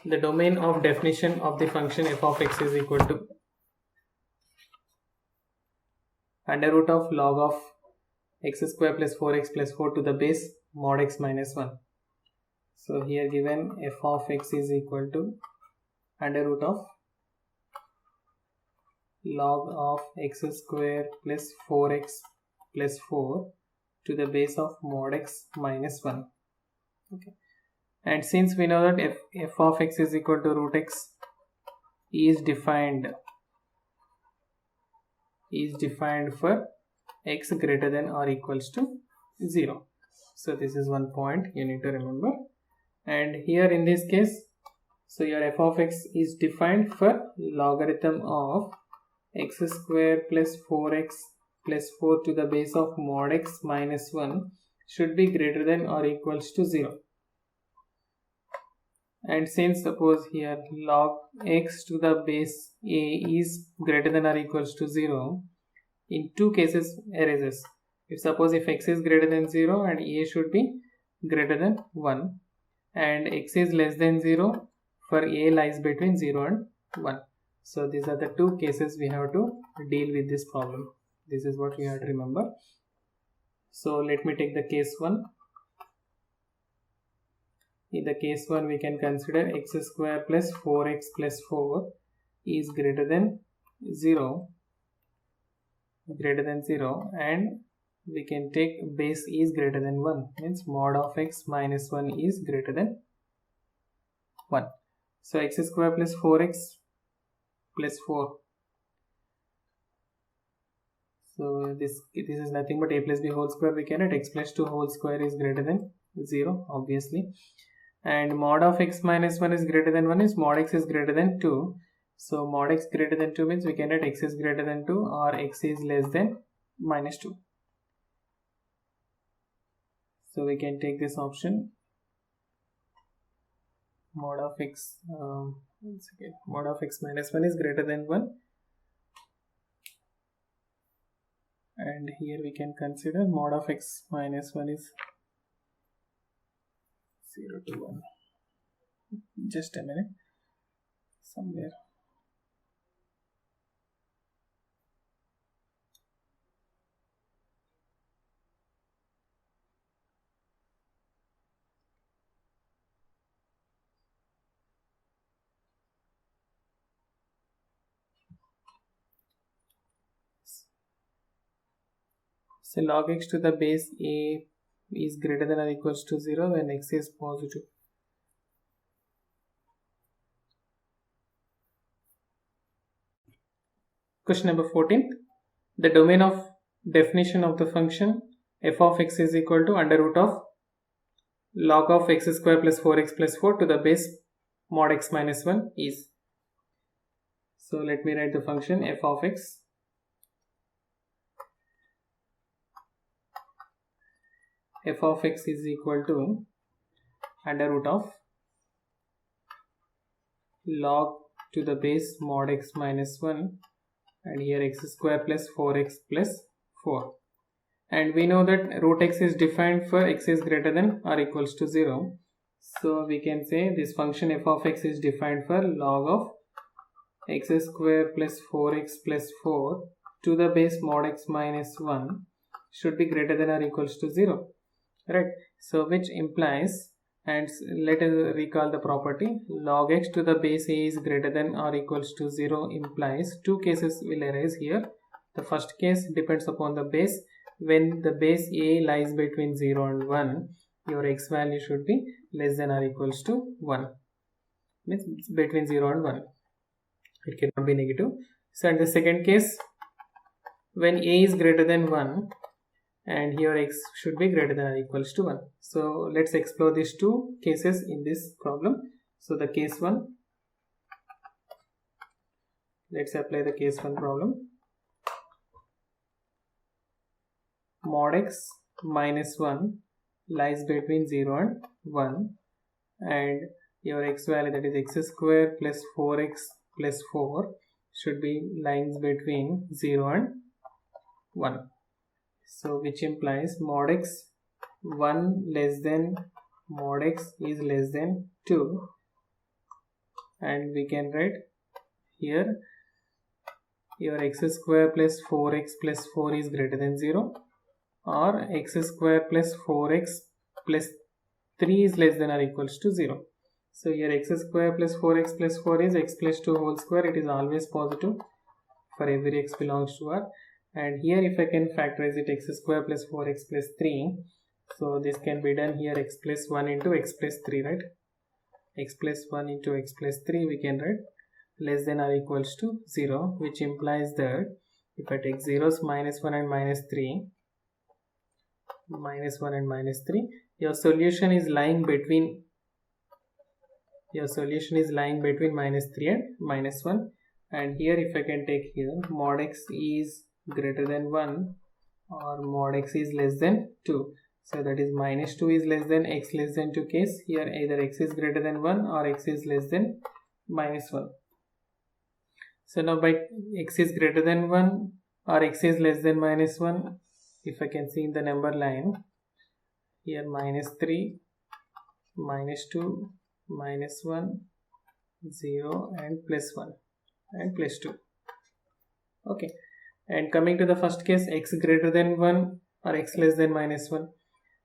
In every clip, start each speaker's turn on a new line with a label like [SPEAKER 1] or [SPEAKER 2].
[SPEAKER 1] The domain of definition of the function f of x is equal to under root of log of x square plus 4x plus 4 to the base mod x minus 1. So here given f of x is equal to under root of log of x square plus 4x plus 4 to the base of mod x minus 1. Okay. And since we know that f of x is equal to root x is defined for x greater than or equals to 0. So this is one point you need to remember. And here in this case, so your f of x is defined for logarithm of x square plus 4x plus 4 to the base of mod x minus 1 should be greater than or equals to 0. And since suppose here log x to the base a is greater than or equals to 0, in two cases arises. If x is greater than 0 and a should be greater than 1 and x is less than 0 for a lies between 0 and 1. So these are the two cases we have to deal with this problem. This is what we have to remember. So let me take the case 1. In the case 1 we can consider x square plus 4x plus 4 is greater than 0 and we can take base is greater than 1, means mod of x minus 1 is greater than 1. So x square plus 4x plus 4, so this is nothing but a plus b whole square. We can write x plus 2 whole square is greater than 0 obviously, and mod of x minus 1 is greater than 1 is mod x is greater than 2. So mod x greater than 2 means we can write x is greater than 2 or x is less than minus 2. So we can take this option, mod of x mod of x minus 1 is greater than 1, and here we can consider mod of x minus 1 is 0 to 1. Just a minute, somewhere. So log x to the base a is greater than or equals to 0 when x is positive. Question number 14. The domain of definition of the function f of x is equal to under root of log of x square plus 4x plus 4 to the base mod x minus 1 is. So let me write the function f of x. F of x is equal to under root of log to the base mod x minus 1 and here x square plus 4x plus 4. And we know that root x is defined for x is greater than or equals to 0. So we can say this function f of x is defined for log of x square plus 4x plus 4 to the base mod x minus 1 should be greater than or equals to 0. Right, so which implies, and let us recall the property, log x to the base a is greater than or equals to 0 implies two cases will arise here. The first case depends upon the base. When the base a lies between 0 and 1, your x value should be less than or equals to 1, means between 0 and 1, it cannot be negative. So in the second case, when a is greater than 1 and here x should be greater than or equals to 1. So let's explore these two cases in this problem. So the case 1, let's apply the case 1 problem. Mod x minus 1 lies between 0 and 1 and your x value, that is x square plus 4x plus 4, should be lying between 0 and 1. So which implies mod x 1 less than mod x is less than 2 and we can write here your x square plus 4x plus 4 is greater than 0, or x square plus 4x plus 3 is less than or equals to 0. So here x square plus 4x plus 4 is x plus 2 whole square. It is always positive for every x belongs to R. And here if I can factorize it, x square plus 4x plus 3, so this can be done here, x plus 1 into x plus 3, right? X plus 1 into x plus 3 we can write less than or equals to 0, which implies that if I take zeros minus 1 and minus 3, minus 1 and minus 3, your solution is lying between minus 3 and minus 1. And here if I can take here mod x is greater than 1 or mod x is less than 2. So that is minus 2 is less than x less than 2 case. Here either x is greater than 1 or x is less than minus 1. So now by x is greater than 1 or x is less than minus 1, if I can see in the number line, here minus 3, minus 2, minus 1, 0 and plus 1 and plus 2. Okay, and coming to the first case, x greater than 1 or x less than minus 1.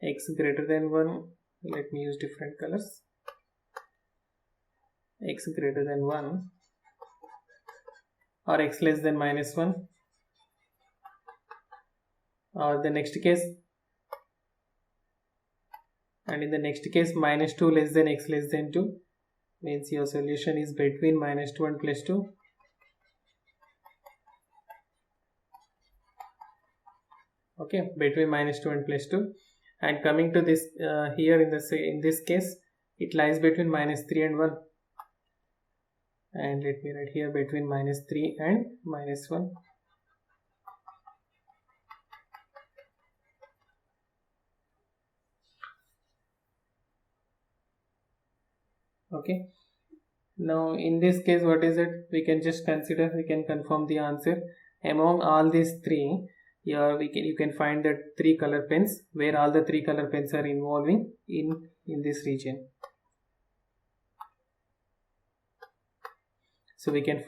[SPEAKER 1] X greater than 1, let me use different colors. X greater than 1 or x less than minus 1, or the next case, and in the next case minus 2 less than x less than 2, means your solution is between minus 2 and plus 2. Okay, between minus 2 and plus 2. And coming to this here in this case, it lies between minus 3 and 1. And let me write here between minus 3 and minus 1. Okay, now in this case what is it? We can just consider, we can confirm the answer. Among all these three, here you can find that 3 color pens, where all the 3 color pens are involving in this region. So we can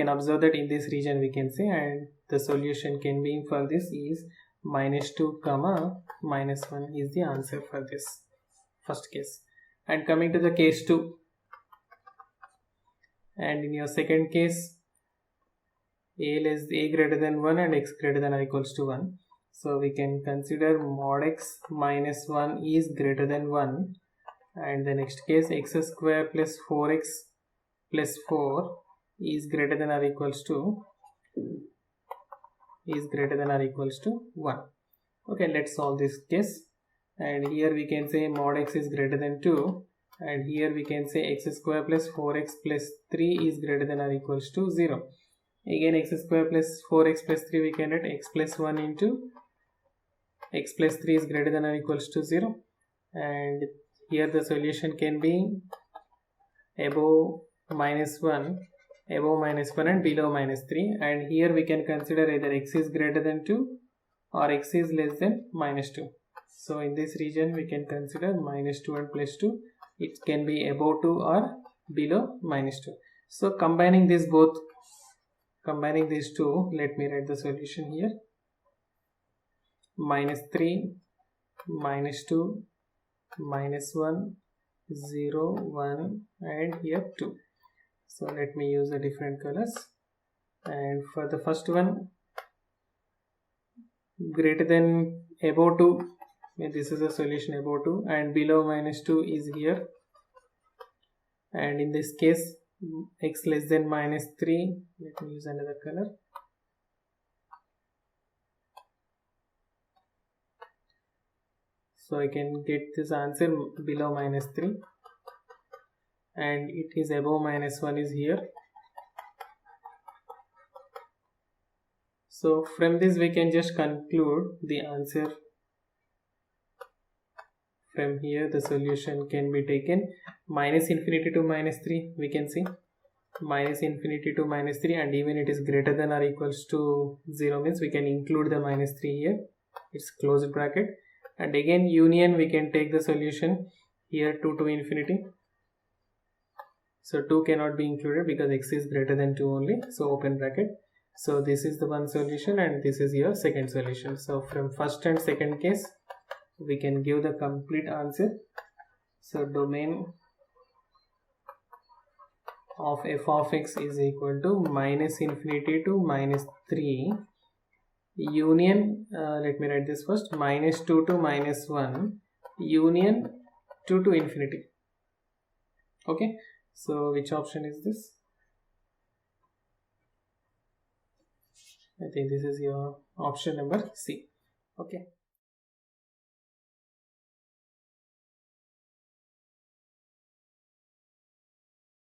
[SPEAKER 1] observe that in this region we can say, and the solution can be for this is minus 2 comma minus 1 is the answer for this first case. And coming to the case 2, and in your second case, a greater than 1 and x greater than or equals to 1. So we can consider mod x minus 1 is greater than 1, and the next case x square plus 4x plus 4 is greater than or equals to 1. Okay, let's solve this case. And here we can say mod x is greater than 2, and here we can say x square plus 4x plus 3 is greater than or equals to 0. Again x square plus 4x plus 3 we can write x plus 1 into x plus 3 is greater than or equals to 0. And here the solution can be above minus 1 and below minus 3. And here we can consider either x is greater than 2 or x is less than minus 2. So in this region we can consider minus 2 and plus 2. It can be above 2 or below minus 2. So combining these two, let me write the solution here. Minus 3, minus 2, minus 1, 0, 1 and here 2. So let me use the different colors. And for the first one, greater than above 2, this is a solution above 2, and below minus 2 is here. And in this case, x less than minus 3, let me use another color. So I can get this answer below minus 3, and it is above minus 1 is here. So from this we can just conclude the answer. From here the solution can be taken minus infinity to minus 3, we can see minus infinity to minus 3, and even it is greater than or equals to 0 means we can include the minus 3 here, it's closed bracket. And again union, we can take the solution here 2 to infinity. So 2 cannot be included because x is greater than 2 only. So open bracket. So this is the one solution and this is your second solution. So from first and second case, we can give the complete answer. So domain of f of x is equal to minus infinity to minus 3 union, let me write this first, minus 2 to minus 1 union 2 to infinity. Okay, so which option is this? I think this is your option number C. Okay.